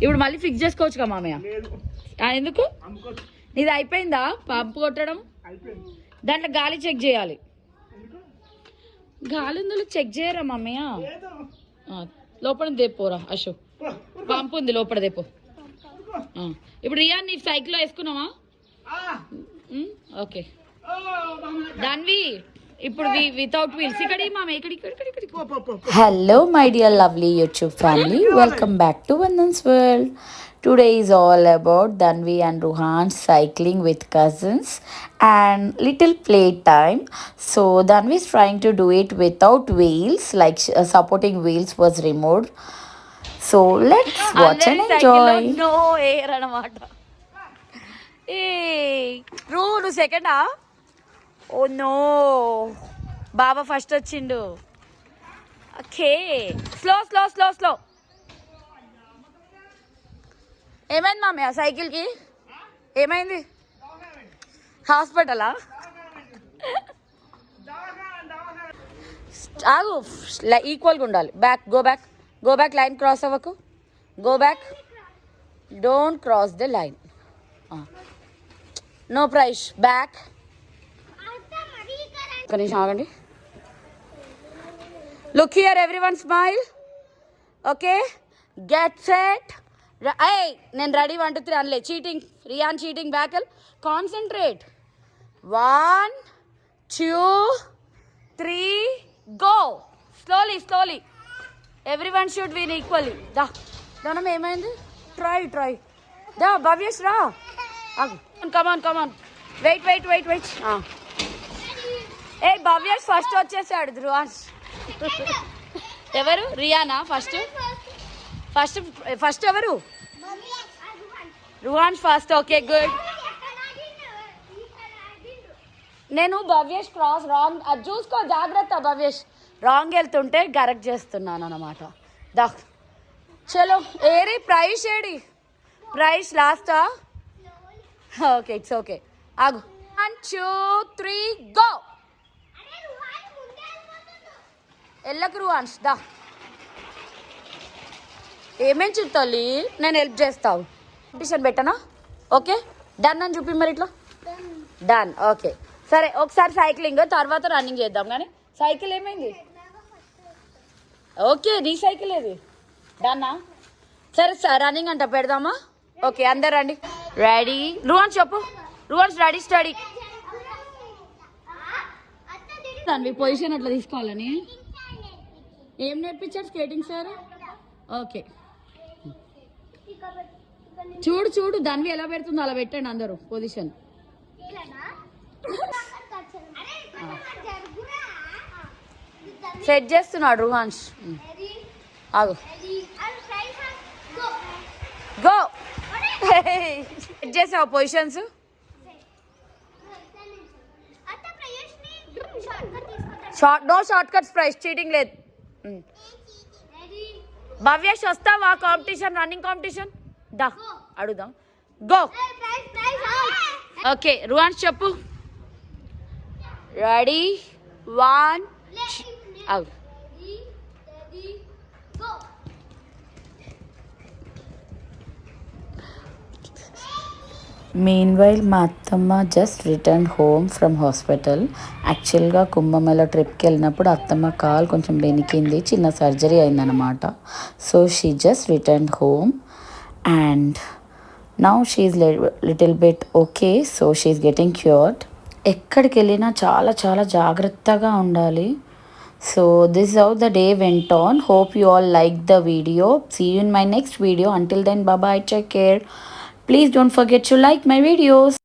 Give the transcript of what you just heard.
ఇప్పుడు మళ్ళీ ఫిక్స్ చేసుకోవచ్చు కదా మామయ్య. ఎందుకు నీది అయిపోయిందా పంపు కొట్టడం? దాంట్లో గాలి చెక్ చేయాలి. గాలి ఉందో చెక్ చేయరా మామయ్య? లోపల దేపోరా అశోక్, పంపు ఉంది లోపల దేపో. ఇప్పుడు రియా నీ సైకిల్లో వేసుకున్నావా? ఓకే దాన్వి ఇప్పుడు వితౌట్ వీల్స్ ఇక్కడ మామ ఇక్కడ. Hello my dear lovely YouTube family, welcome back to Vandan's World. Today is all about Dhanvi and Ruhan cycling with cousins and little playtime. So Dhanvi is trying to do it without wheels, like supporting wheels was removed. So let's watch and enjoy. No air anamata. Hey, నువ్వు సెకండా? Oh no, బాబా first వచ్చిండు. Okay slow slow slow slow. ఏమైంది మామయ్య సైకిల్కి? ఏమైంది? హాస్పిటలా? ఆగు, ఈక్వల్గా ఉండాలి. Back go back, go back. Line cross అవ్వకు, go back. Don't cross the line. No prize. Back. ఒక నిమిషం ఆగండి. Look here everyone, smile. Okay get set. నేను రెడీ 1 2 3 అనలే. Cheating Riyan, cheating. Back concentrate. 1 2 3 go. Slowly slowly. Everyone should win equally. దానం ఏమైంది? Try దా భవ్యేష్ రా. Come on come on. Wait wait wait wait. ఏ భవ్యేష్ ఫస్ట్ వచ్చేసాడు. ధ్రువాన్స్ ఎవరు? రియానా ఫస్ట్? ఫస్ట్ ఫస్ట్ ఎవరు? రుహాన్ ఫస్ట్. Okay good. నేను భవ్యేష్ క్రాస్ రాంగ్, అది చూసుకో జాగ్రత్త. భవ్యేష్ రాంగ్ వెళ్తుంటే కరెక్ట్ చేస్తున్నాను అన్నమాట. దా చలో. ఏరి ప్రైస్ ఏడి? ప్రైస్ లాస్టా? Okay it's okay. ఆగు. 1 2 3 గో. ఎల్లకు రువాన్స్ దా. ఏమేం చెప్తాలి? నేను హెల్ప్ చేస్తావు. కాంపిటీషన్ పెట్టనా? ఓకే డన్ అని చూపి మరి. ఇట్లా డన్. ఓకే సరే ఒకసారి సైక్లింగ్, తర్వాత రన్నింగ్ చేద్దాం. కానీ సైకిల్ ఏమైంది? ఓకే నీ సైకిల్ ఏది? డన్నా? సరే సార్ రన్నింగ్ అంట పెడదామా? ఓకే అందరు రండి. రెడీ? రువాన్స్ చెప్పు. రువాన్స్ రెడీ స్టడీ. దాని పొజిషన్ అట్లా తీసుకోవాలని ఏం నేర్పించారు స్కేటింగ్ సార్? ఓకే చూడు చూడు దాన్ని ఎలా పెడుతుందో అలా పెట్టండి అందరూ పొజిషన్. సెట్ చేస్తున్నాడు రుహాన్స్. ఆగు. గో. సెట్ చేసావు positions? No short cuts price. Cheating లేదు. భవ్యేష్ వస్తావా కాంపిటీషన్, రన్నింగ్ కాంపిటీషన్? దా అడుగుదాం. గో. ఓకే రుహాన్స్ చెప్పు. Ready 1 out. Meanwhile, మా అత్తమ్మ just return home from hospital. యాక్చువల్గా కుంభమేళ ట్రిప్కి వెళ్ళినప్పుడు అత్తమ్మ కాల్ కొంచెం బెనికింది, చిన్న సర్జరీ అయిందనమాట. So she just return home and now she's little bit okay. So she's getting cured. ఎక్కడికి వెళ్ళినా చాలా చాలా జాగ్రత్తగా ఉండాలి. So this is how the day went on. Hope you all liked the video. See you in my next video. Until then, bye bye, take care. Please don't forget to like my videos.